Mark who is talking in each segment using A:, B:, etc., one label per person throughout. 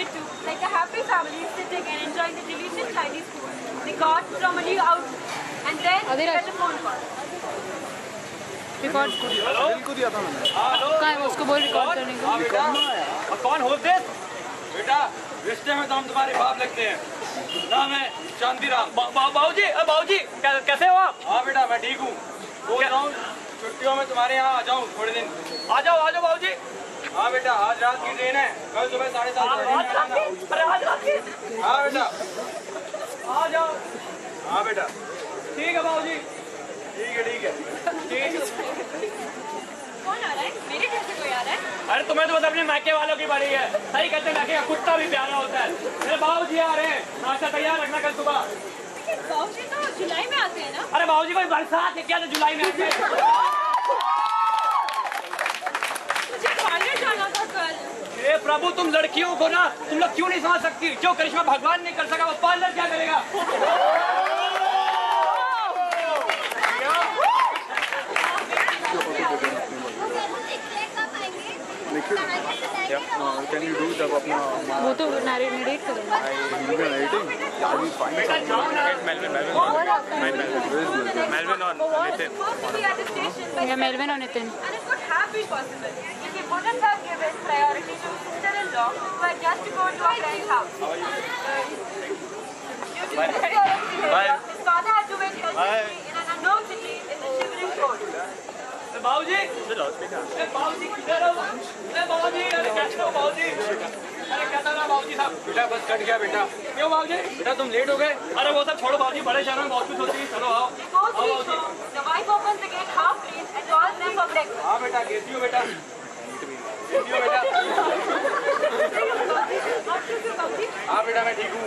A: Bittu, like a happy family, sitting and enjoying the delicious Chinese food they got from a new outfit. And then they got a phone call.
B: Record
C: बिल्कुल दिया था मैंने।
B: कहाँ है उसको बोल record करने को।
D: कौन हो बेटा? रिश्ते में तो हम तुम्हारे बाप लगते हैं। नाम है शांतिराम। बाबूजी कैसे हो आप? हाँ बेटा मैं ठीक हूँ। सोच रहा हूँ छुट्टियों में तुम्हारे यहाँ आ जाऊँ थोड़े दिन। आ जाओ बाबूजी। हाँ बेटा आज रात की ट्रेन है, कल सुबह 7:30 बजे। हाँ बेटा आ जाओ। हाँ बेटा ठीक है बाबूजी। ठीक है
A: कौन आ रहा है? मेरे घर से कोई आ रहा है?
D: अरे तुम्हें तो बस अपने मायके वालों की पड़ी है। सही कहते हैं मायके का कुत्ता भी प्यारा होता है। मेरे बाबूजी आ रहे हैं, नाश्ता तैयार रखना कल सुबह।
A: बाबूजी तो जुलाई में आते हैं ना?
D: अरे बाबूजी कोई बरसात है क्या जो जुलाई में आते हैं?
A: मुझे पार्लर जाना था कल।
D: हे प्रभु तुम लड़कियों को ना तुम लोग क्यों नहीं समझ सकती? जो करिश्मा भगवान नहीं कर सका वो पार्लर क्या करेगा?
C: Can you do जब अपना
B: वो तो नरेट करेगा। मेलविन और Nitin.
A: And it could have been possible if he wouldn't have given priority to his sister-in-law who had just to go to a friend's house. Due to his behavior, his father had to wait helplessly in an unknown city in the shivering cold.
D: बाबूजी बाबूजी किधर हो? बाबूजी अरे कैसे हो बाबूजी? अरे कैसा रहा बाबूजी साहब? बेटा बस कट गया बेटा। क्यों बाबूजी? बेटा तुम लेट हो गए। अरे वो सब छोड़ो बाबूजी, बड़े शहरों में बहुत कुछ होती है। चलो आओ।
A: The wife opens the gate half pleased and calls them for breakfast.
D: हाँ बेटा कैसी हो बेटा? हाँ बेटा मैं ठीक हूँ।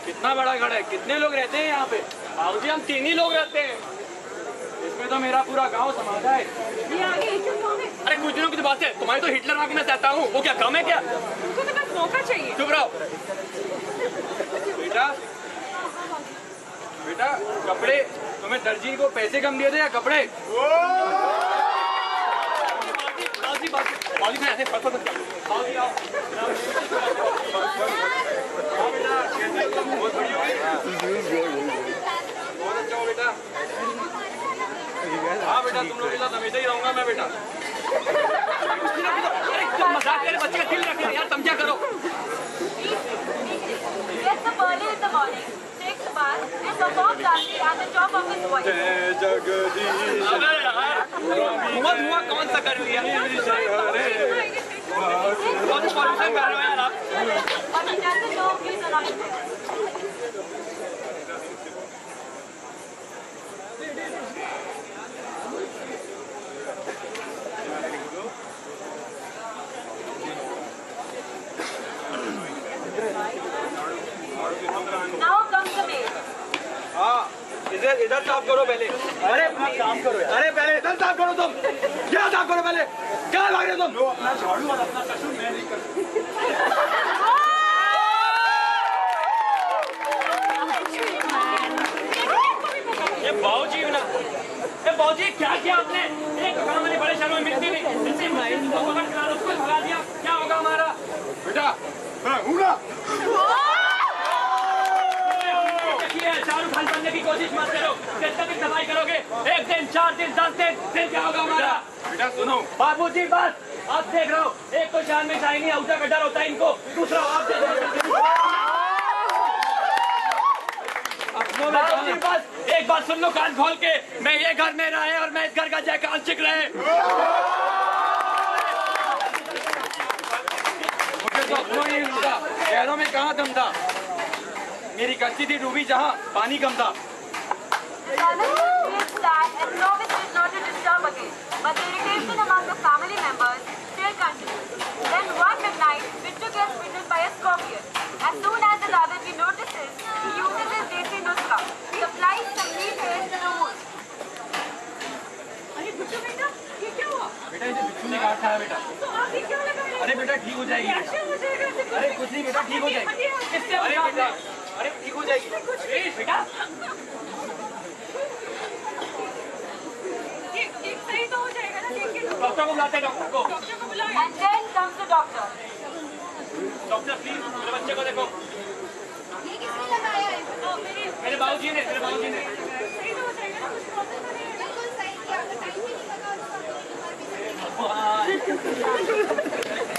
D: कितना बड़ा घर है, कितने लोग रहते हैं यहाँ पे? बाबूजी हम 3 ही लोग रहते हैं। इसमें तो मेरा पूरा गांव समाता है। अरे कुछ दिनों की तो बात है, तुम्हारी तो हिटलर वहाँ की मैं सहता हूँ, वो क्या कम है क्या?
A: तुमको तो बस मौका चाहिए।
D: चुप रहो। बेटा कपड़े तुम्हें दर्जी को पैसे कम दिए थे या कपड़े? बाबूजी मैं ऐसे बहुत बड़ी हो गई। बहुत अच्छा हो बेटा। हाँ बेटा तुम लोग के साथ हमेशा ही रहूंगा मैं बेटा। मजाक मेरे बच्चे का दिल रखे यार, समझा करो।
A: Gets up early in the morning, takes a bath and performs dancing at the top of his voice.
D: धुआं कौन सा कर लिया? बहुत पॉल्यूशन कर रहे हो यार आप।
A: But he doesn't know he's annoying him. Now comes the maid.
D: हाँ इधर साफ करो पहले। अरे काम करो यार। अरे पहले इधर साफ करो तुम। क्या साफ करो पहले? क्या भाग रहे तुम? अपना झाड़ू और अपना कसूर मैं नहीं करता। ये बाबूजी ना, ये बाबूजी क्या किया आपने? एक काम वाली बड़े शहरों में मिलती नहीं। ऐसे माइंड को पकड़ के उसको भगा दिया, क्या होगा हमारा? बेटा मैं हूँ ना। शाहरुख खान बनने की कोशिश मत करो। जब तक सफाई करोगे 1 दिन 4 दिन 10 दिन फिर क्या होगा हमारा? बेटा सुनो बाबूजी बस आप देख रहे हो, एक तो शान में शाही नहीं ऊंचा का डर होता है इनको, दूसरा आप देख रहे हो। बाबूजी बस एक बात सुन लो कान खोल के, मैं ये घर में रहे और मैं इस घर का जयकाल चिक रहे। मुझे तो अपनों ही मिलता, शहरों में कहाँ दम था? मेरी कश्ती थी डूबी जहाँ पानी कम था।
A: But the irritation among the family members still continues. Then one midnight, Bittu gets bitten by a scorpion. As soon as the Dadaji notices, he uses his desi nuska, supplies some neat hairs to the wound. अरे बिट्टू बेटा, ये क्या हुआ?
D: बेटा इसे बिच्छू ने काटा है बेटा।
A: तो आप ये क्यों लगा रहे हैं?
D: अरे बेटा ठीक हो जाएगी। अरे कुछ नहीं बेटा ठीक हो जाएगी। किससे अरे बेटा अरे ठीक हो जाएगी। अरे बेटा
A: सही तो हो जाएगा ना, देखिए
D: डॉक्टर को बुलाते हैं, डॉक्टर को।
A: And then comes the doctor.
D: Doctor please मेरे बच्चे को देखो।
A: ये किसने लगाया है?
D: मेरे बाबूजी ने, मेरे बाबूजी ने।
A: सही तो हो जाएगा ना, कुछ प्रॉब्लम तो नहीं है। बिल्कुल सही किया, अगर टाइम भी नहीं लगा तो बीमार भी नहीं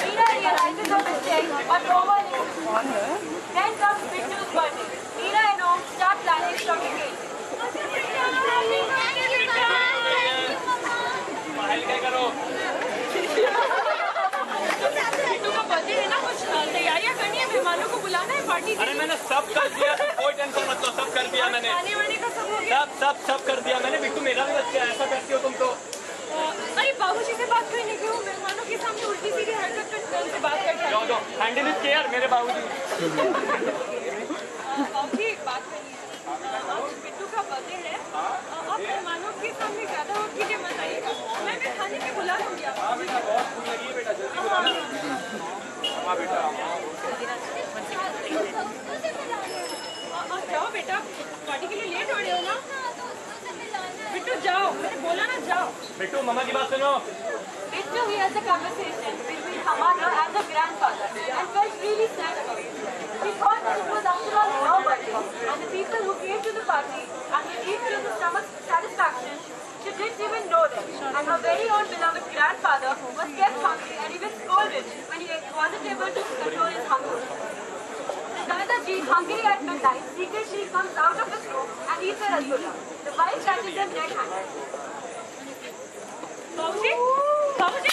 A: Mira realizes her mistake but overlooks. Then comes Bittu's birthday. Mira and Om start planning shopping cake.
D: पढ़ाई लिखाई करो।
A: बिट्टू का बर्थडे है ना, कुछ तैयारियां करनी है, मेहमानों को बुलाना है पार्टी के
D: अरे मैंने सब कर दिया, कोई टेंशन मत लो, सब कर दिया मैंने।
A: खाने वाने का सब हो गया।
D: सब कर दिया मैंने। बिट्टू मेरा भी बच्चा है, ऐसा करती हो तुम तो।
A: अरे बाबूजी से बात करने के, वो मेहमानों के सामने उल्टी सीधी हरकत करते हैं, उनसे बात करते
D: जाओ जाओ, हैंडल इज केयर मेरे बाबूजी।
A: बाबूजी बात करिए, आज बिट्टू का बर्थडे है, आप मेहमानों के सामने ज्यादा वक्त कीजिए मत आइएगा, मैं खाने पे बुला लूंगी आपको।
D: हाँ बेटा, बहुत भूख लगी है बेटा, जल्दी बुलाना। हाँ बेटा,
A: जाओ बेटा, पार्टी के लिए लेट हो रहे हो ना। बिट्टू जाओ, मैंने बोला ना जाओ।
D: बिट्टू मम्मा की बात सुनो।
A: Bittu hears a conversation between her mother and her grandfather and felt really sad about it. She thought that it was after all her birthday and the people who came to the party and would eat to the stomach's satisfaction, she didn't even know them. And her very own beloved grandfather was kept hungry and even scolded when he wasn't able to control his hunger. Dadaji, hungry at midnight, secretly comes out of his room and eats a rasgulla. The wife catches him red-handed. बाबूजी, बाबूजी,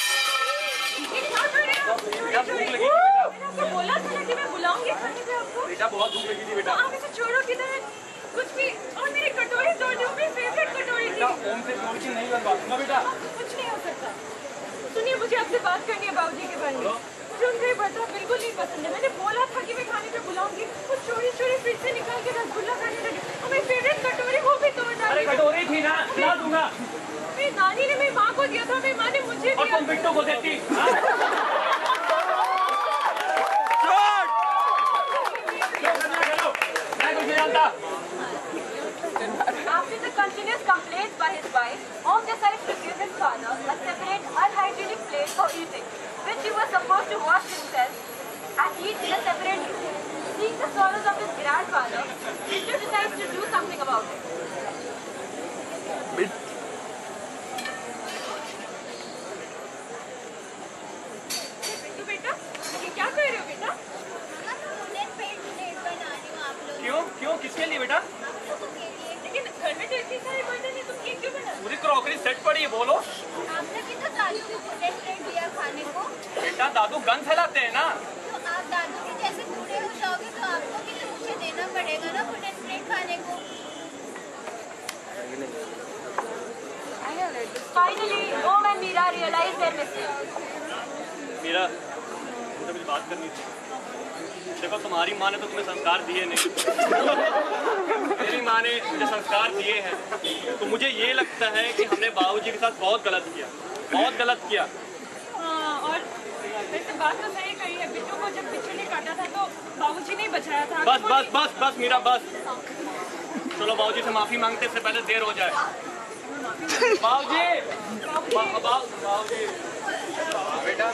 A: ये क्या कर रहे हो?
D: बेटा भूख लगी थी बेटा।
A: मैंने आपको बोला था ना कि मैं बुलाऊंगी खाने पे आपको।
D: बेटा बहुत भूख लगी थी बेटा।
A: आप इसे छोड़ो किधर है? कुछ भी, और मेरी कटोरी तोड़ दी, मेरी फेवरेट कटोरी थी।
D: बेटा ओम से जोड़ के नहीं बनवा दूंगा बेटा।
A: कुछ नहीं हो सकता। सुनिए, मुझे आपसे बात करनी है बाबूजी के बारे में। मुझे उनका ये बर्ताव बिल्कुल नहीं पसंद है। मैंने बोला था कि मैं खाने पे बुलाऊंगी, वो चोरी फ्रिज से निकाल के रसगुल्ला खाने लगे और मेरी फेवरेट कटोरी वो भी तोड़ डाली।
D: अरे कटोरी थी ना, खिला दूंगा।
A: मेरी नानी ने मेरी माँ को दिया था, मेरी माँ ने मुझे
D: और
A: दिया।
D: तुम बिट्टू को देती। हाँ? मैं कुछ नहीं जानता।
A: After the continuous complaints by his wife, Om decides to give his father a separate unhygienic plate for eating, which he was supposed to wash himself and eat in a separate room. Seeing the sorrows of his grandfather, Bittu decides to do something about it. Bittu बेटा, ये क्या कर रहे हो बेटा?
D: क्यों किसके लिए बेटा?
A: लेकिन घर में तो इतनी सारी बर्तन है, तुम केक क्यों बना?
D: पूरी क्रॉकरी सेट पड़ी है, बोलो।
E: आपने भी तो दादू को फुटेज प्लेट दिया खाने को,
D: बेटा दादू गन फैलाते हैं ना।
E: तो आप दादू के जैसे बूढ़े हो जाओगे तो आपको भी तो मुझे देना पड़ेगा ना फुटेज प्लेट खाने को।
A: Finally, Om and Meera realize their mistake.
D: Meera, मुझे कुछ बात करनी थी। देखो तुम्हारी माँ ने तो तुम्हें संस्कार दिए नहीं, मेरी माँ ने मुझे संस्कार दिए हैं। तो मुझे ये लगता है कि हमने बाबूजी के साथ बहुत गलत किया।
A: हाँ, और वैसे बात तो सही कही है। बिट्टू को जब बिच्छू ने काटा था तो बाबूजी ने ही बचाया था।
D: बस मीरा बस। चलो बाबूजी से माफी मांगते इससे पहले देर हो जाए। बाबूजी बेटा